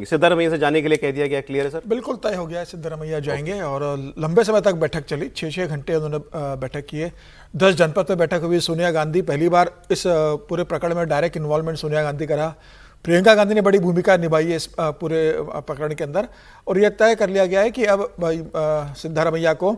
सिद्धारमैया से जाने के लिए कह दिया गया, क्लियर है सर? बिल्कुल तय हो गया है, सिद्धारमैया जाएंगे और लंबे समय तक बैठक चली, 6 घंटे उन्होंने बैठक की है। 10 जनपद पे बैठक हुई। सोनिया गांधी पहली बार इस पूरे प्रकरण में डायरेक्ट इन्वॉल्वमेंट सोनिया गांधी का रहा। प्रियंका गांधी ने बड़ी भूमिका निभाई है इस पूरे प्रकरण के अंदर और यह तय कर लिया गया है कि अब सिद्धारमैया को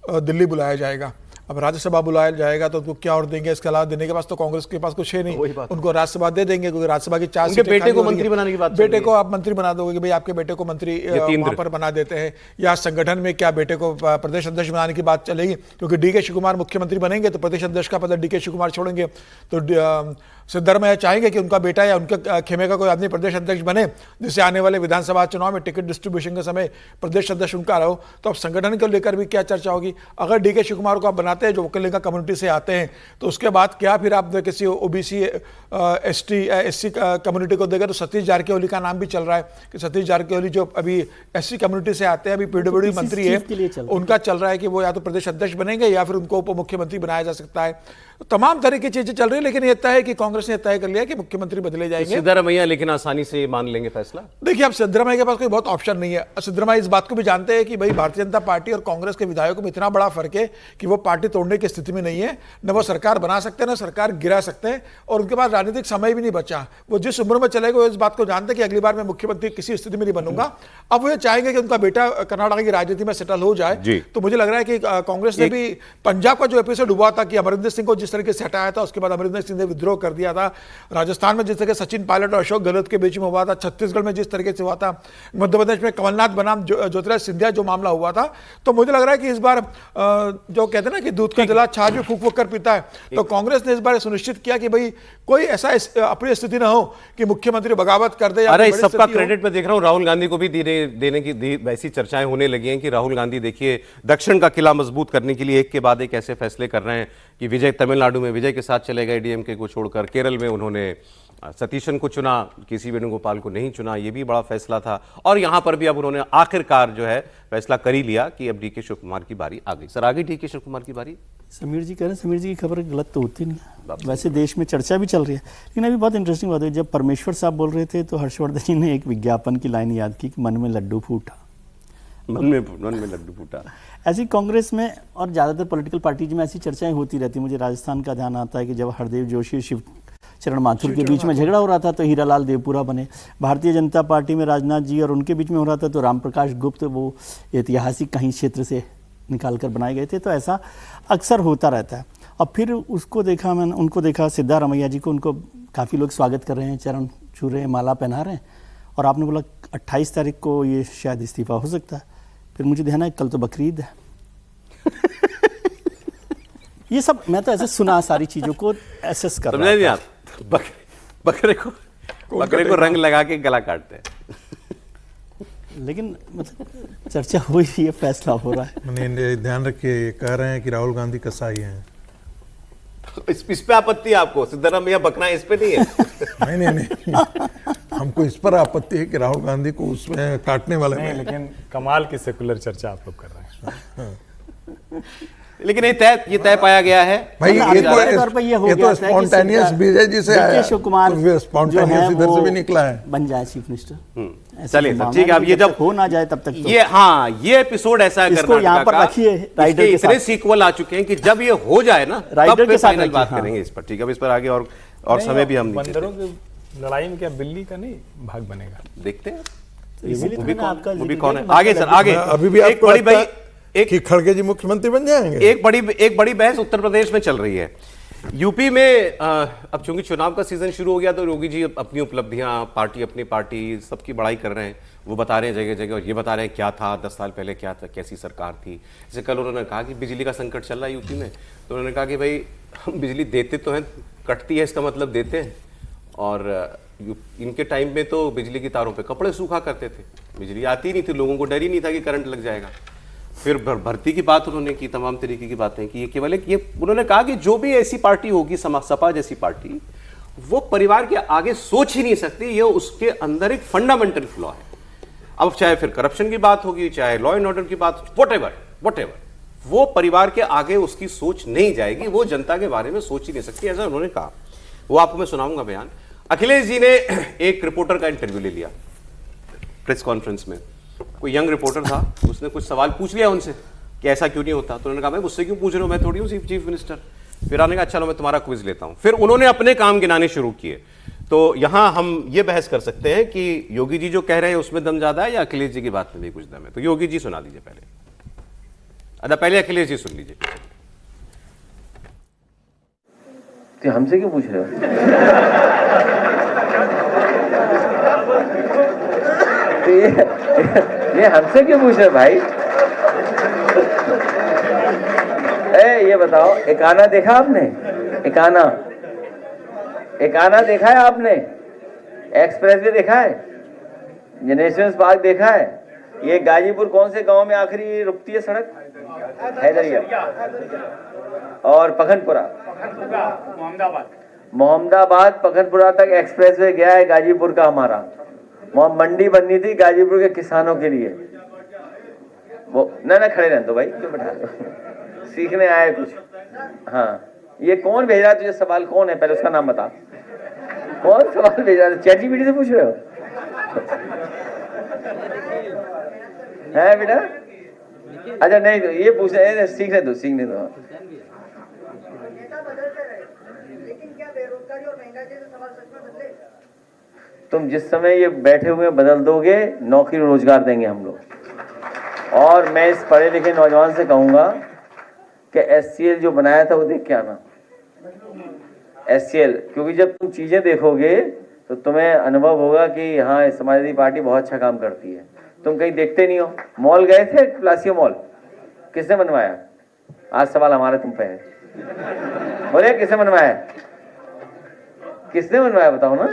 दिल्ली बुलाया जाएगा। अब राज्यसभा बुलाया जाएगा तो उनको क्या और देंगे, इसके अलावा देने के पास तो कांग्रेस के पास कुछ है नहीं। उनको राज्यसभा दे देंगे क्योंकि राज्यसभा की 4 सीटें बेटे को मंत्री बनाने की बात, बेटे को आप मंत्री बना दोगे कि भाई आपके बेटे को मंत्री वहां पर बना देते हैं, या संगठन में क्या बेटे को प्रदेश अध्यक्ष बनाने की बात चलेगी क्योंकि डीके शिव कुमार मुख्यमंत्री बनेंगे तो प्रदेश अध्यक्ष का पद डीके शिव कुमार छोड़ेंगे। तो सिद्धारमैया चाहेंगे कि उनका बेटा या उनके खेमे का कोई आदमी प्रदेश अध्यक्ष बने, जिससे आने वाले विधानसभा चुनाव में टिकट डिस्ट्रीब्यूशन के समय प्रदेश अध्यक्ष उनका रहो। तो अब संगठन को लेकर भी क्या चर्चा होगी। अगर डीके शिव कुमार को आप बनाते हैं जो वकीलिंगा कम्युनिटी से आते हैं तो उसके बाद क्या फिर आप किसी ओबीसी एसटी एससी कम्युनिटी को देगा। तो सतीश जारकिहोली का नाम भी चल रहा है कि सतीश जारकिहोली जो अभी एससी कम्युनिटी से आते हैं, अभी पीडब्ल्यूडी मंत्री है, उनका चल रहा है कि वो या तो प्रदेश अध्यक्ष बनेंगे या फिर उनको उप मुख्यमंत्री बनाया जा सकता है। तमाम तरह की चीजें चल रही है, लेकिन ये तय है कि कांग्रेस ने तय कर लिया कि मुख्यमंत्री बदले जाएंगे। सिद्धारमैया लेकिन आसानी से मान लेंगे फैसला। देखिए, अब सिद्धारमैया के पास कोई बहुत ऑप्शन नहीं है। सिद्धारमैया इस बात को भी जानते हैं कि भाई भारतीय जनता पार्टी और कांग्रेस के विधायकों में इतना बड़ा फर्क है कि वो पार्टी तोड़ने की स्थिति में नहीं है। न वो सरकार बना सकते हैं, न सरकार गिरा सकते हैं, और उनके पास राजनीतिक समय भी नहीं बचा। वो जिस उम्र में चले गए वो इस बात को जानते हैं कि अगली बार मैं मुख्यमंत्री किसी स्थिति में नहीं बनूंगा। अब वो ये चाहेंगे कि उनका बेटा कर्नाटक की राजनीति में सेटल हो जाए। तो मुझे लग रहा है कि कांग्रेस ने भी पंजाब का जो एपिसोड हुआ था कि अमरिंदर सिंह को जिस तरीके से हटाया था, उसके बाद अमरिंदर सिंह ने विद्रोह कर दिया था। राजस्थान में जिस तरह सचिन पायलट और अशोक गहलोत के बीच में हुआ था, छत्तीसगढ़ में जिस तरीके से हुआ था, मध्य प्रदेश में कमलनाथ बनाम ज्योतिरादित्य सिंधिया जो मामला हुआ था, तो मुझे लग रहा है कि इस बार जो कहते हैं ना कि दूध का जला छाछ भी फूक फूक कर पीता है, तो कांग्रेस ने इस बार सुनिश्चित किया कि भाई कोई ऐसा अप्रिय स्थिति ना हो कि मुख्यमंत्री बगावत कर दे। अरे इस सबका क्रेडिट मैं देख रहा हूं राहुल गांधी को भी देने की वैसी चर्चाएं होने लगी हैं कि राहुल गांधी देखिए दक्षिण का किला मजबूत करने के लिए एक के बाद एक ऐसे फैसले कर रहे हैं कि विजय तमिलनाडु में विजय के साथ चले गए डीएमके को छोड़कर, केरल में उन्होंने सतीशन को चुना, केसी वेणुगोपाल को नहीं चुना, ये भी बड़ा फैसला था। और यहां पर भी अब उन्होंने आखिरकार जो है फैसला कर ही लिया कि अब डीके शिव कुमार की बारी आ गई। सर, आ गई डीके शिव कुमार की बारी। समीर जी कह रहे हैं, समीर जी की खबर गलत तो होती नहीं है, वैसे देश में चर्चा भी चल रही है। लेकिन अभी बहुत इंटरेस्टिंग बात है, जब परमेश्वर साहब बोल रहे थे तो हर्षवर्धन जी ने एक विज्ञापन की लाइन याद की कि मन में लड्डू फूटा। मन में लड्डू फूटा। ऐसी कांग्रेस में और ज़्यादातर पॉलिटिकल पार्टीज में ऐसी चर्चाएं होती रहती। मुझे राजस्थान का ध्यान आता है कि जब हरदेव जोशी शिव चरण माथुर के बीच में झगड़ा हो रहा था तो हीरालाल देवपुरा बने। भारतीय जनता पार्टी में राजनाथ जी और उनके बीच में हो रहा था तो रामप्रकाश गुप्त वो ऐतिहासिक कहीं क्षेत्र से निकाल कर बनाए गए थे। तो ऐसा अक्सर होता रहता है। अब फिर उसको देखा, मैंने उनको देखा सिद्धारमैया जी को, उनको काफ़ी लोग स्वागत कर रहे हैं, चरण छू रहे हैं, माला पहना रहे हैं, और आपने बोला 28 तारीख को ये शायद इस्तीफा हो सकता है। फिर मुझे ध्यान है कल तो बकरीद है। ये सब मैं तो ऐसे सुना, सारी चीज़ों को एसेस कर रहा हूं। बकरे को रंग लगा के गला काटते हैं। लेकिन मतलब चर्चा हो रही है, फैसला हो रहा है। मैंने ध्यान रखिए, कह रहे हैं कि राहुल गांधी कसाई हैं। इस पे आपत्ति है आपको? सिद्धारमैया बकना इस पे नहीं है। नहीं, हमको इस पर आपत्ति है कि राहुल गांधी को उसमें काटने वाले नहीं, लेकिन कमाल की सेकुलर चर्चा आप लोग कर रहे हैं। लेकिन ये तय पाया गया है भाई। ये तो स्पॉन्टेनियस बीजेपी से आया, शिव कुमार स्पॉन्टेनियस इधर से भी निकला है, बन जाए चीफ मिनिस्टर। चलिए ठीक है, अब ये जब हो ना जाए तब तक तो ये एपिसोड ऐसा इसको यहाँ पर रखिए। राइडर के इतने सीक्वल आ चुके हैं कि जब ये हो जाए ना राइडर के साथ बात करेंगे इस पर। ठीक है, अब इस पर आगे और समय भी हम बंदरों की लड़ाई में क्या बिल्ली का नहीं भाग बनेगा, देखते हैं। वो भी कौन है आगे? सर आगे अभी भी एक बड़ी भाई कि खड़गे जी मुख्यमंत्री बन जाएंगे। एक बड़ी बहस उत्तर प्रदेश में चल रही है। यूपी में अब चूंकि चुनाव का सीजन शुरू हो गया तो योगी जी अपनी उपलब्धियां, अपनी पार्टी सबकी बड़ाई कर रहे हैं। वो बता रहे हैं जगह जगह, और ये बता रहे हैं क्या था 10 साल पहले, क्या था, कैसी सरकार थी। जैसे कल उन्होंने कहा कि बिजली का संकट चल रहा है यूपी में, तो उन्होंने कहा कि भाई हम बिजली देते तो हैं, कटती है इसका मतलब देते हैं। और इनके टाइम में तो बिजली की तारों पे कपड़े सूखा करते थे, बिजली आती नहीं थी, लोगों को डर ही नहीं था कि करंट लग जाएगा। फिर भर्ती की बात उन्होंने की, तमाम तरीके की बातें की। ये केवल ये उन्होंने कहा कि जो भी ऐसी पार्टी होगी, सपा जैसी पार्टी, वो परिवार के आगे सोच ही नहीं सकती, ये उसके अंदर एक फंडामेंटल फ्लॉ है। अब चाहे फिर करप्शन की बात होगी, चाहे लॉ एंड ऑर्डर की बात, व्हाटएवर, वो परिवार के आगे उसकी सोच नहीं जाएगी, वो जनता के बारे में सोच ही नहीं सकती, ऐसा उन्होंने कहा। वो आपको मैं सुनाऊंगा बयान। अखिलेश जी ने एक रिपोर्टर का इंटरव्यू ले लिया प्रेस कॉन्फ्रेंस में कोई यंग रिपोर्टर था, उसने कुछ सवाल पूछ लिया उनसे कि ऐसा क्यों नहीं होता, तो उन्होंने कहा मैं मुझसे क्यों पूछ रहे हो, मैं थोड़ी हूँ चीफ मिनिस्टर। फिर आने का चलो मैं तुम्हारा क्विज लेता हूँ। फिर उन्होंने अपने काम गिनाने शुरू किए। तो यहाँ हम ये बहस कर सकते हैं कि योगी जी जो कह रहे हैं उसमें दम ज्यादा है या अखिलेश जी की बात में भी कुछ दम है। तो योगी जी सुना दीजिए पहले, अच्छा पहले अखिलेश जी सुन लीजिए। तो हमसे क्यों पूछ रहे हो? तो ये हमसे क्यों पूछ रहे हो भाई? ये बताओ, एकाना देखा आपने? एकाना देखा है आपने? एक्सप्रेस वे देखा है? नेशनल पार्क देखा है? ये गाजीपुर कौन से गांव में आखिरी रुकती है सड़क? हैदरिया और पखनपुरा, मोहम्मदाबाद पखनपुरा तक एक्सप्रेस वे गया है गाजीपुर का हमारा। वहाँ मंडी बननी थी गाजीपुर के किसानों के लिए। वो ना खड़े रहने दो भाई, क्यों बैठा रहे हो? सीखने आए कुछ। हाँ, ये कौन भेज रहा है तुझे सवाल? कौन है, पहले उसका नाम बता। कौन सवाल भेज रहा है? ChatGPT से पूछ रहे हो? है बेटा? अच्छा नहीं, तो ये पूछ रहे, सीखने दो। तुम जिस समय ये बैठे हुए बदल दोगे, नौकरी रोजगार देंगे हम लोग। और मैं इस पढ़े लिखे नौजवान से कहूंगा कि SCL जो बनाया था वो देख के आना। SCL, क्योंकि जब तुम चीजें देखोगे तो तुम्हें अनुभव होगा कि हाँ, समाजवादी पार्टी बहुत अच्छा काम करती है। तुम कहीं देखते नहीं हो। मॉल गए थे, प्लासियो मॉल किसने बनवाया? आज सवाल हमारे तुम पे है, बोले किसने बनवाया? किसने बनवाया बताओ ना।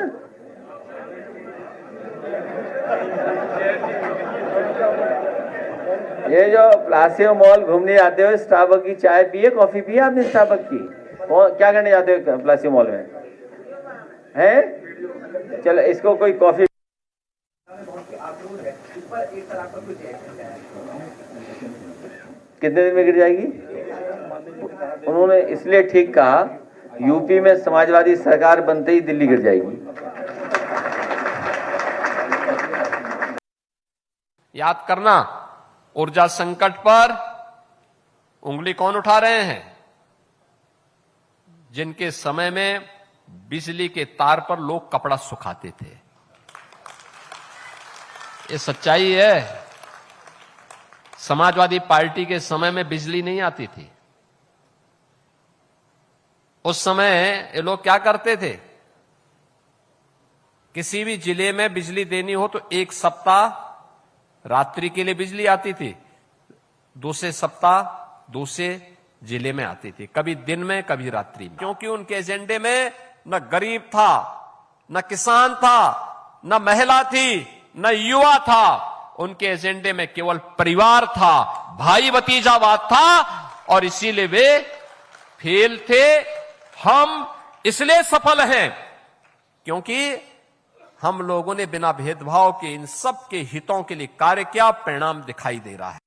ये जो प्लासियो मॉल घूमने जाते हो, स्टारबक की चाय पिए, कॉफी पिए आपने स्टारबक की? क्या करने जाते हो प्लासियो मॉल में? हैं? चलो इसको कोई कॉफी कितने दिन में गिर जाएगी? उन्होंने इसलिए ठीक कहा, यूपी में समाजवादी सरकार बनते ही दिल्ली गिर जाएगी। याद करना, ऊर्जा संकट पर उंगली कौन उठा रहे हैं? जिनके समय में बिजली के तार पर लोग कपड़ा सुखाते थे। ये सच्चाई है। समाजवादी पार्टी के समय में बिजली नहीं आती थी। उस समय ये लोग क्या करते थे? किसी भी जिले में बिजली देनी हो तो एक सप्ताह रात्रि के लिए बिजली आती थी, दूसरे सप्ताह दूसरे जिले में आती थी, कभी दिन में कभी रात्रि में। क्योंकि उनके एजेंडे में न गरीब था, न किसान था, न महिला थी, न युवा था। उनके एजेंडे में केवल परिवार था, भाई भतीजावाद था, और इसीलिए वे फेल थे। हम इसलिए सफल हैं क्योंकि हम लोगों ने बिना भेदभाव के इन सब के हितों के लिए कार्य किया। परिणाम दिखाई दे रहा है।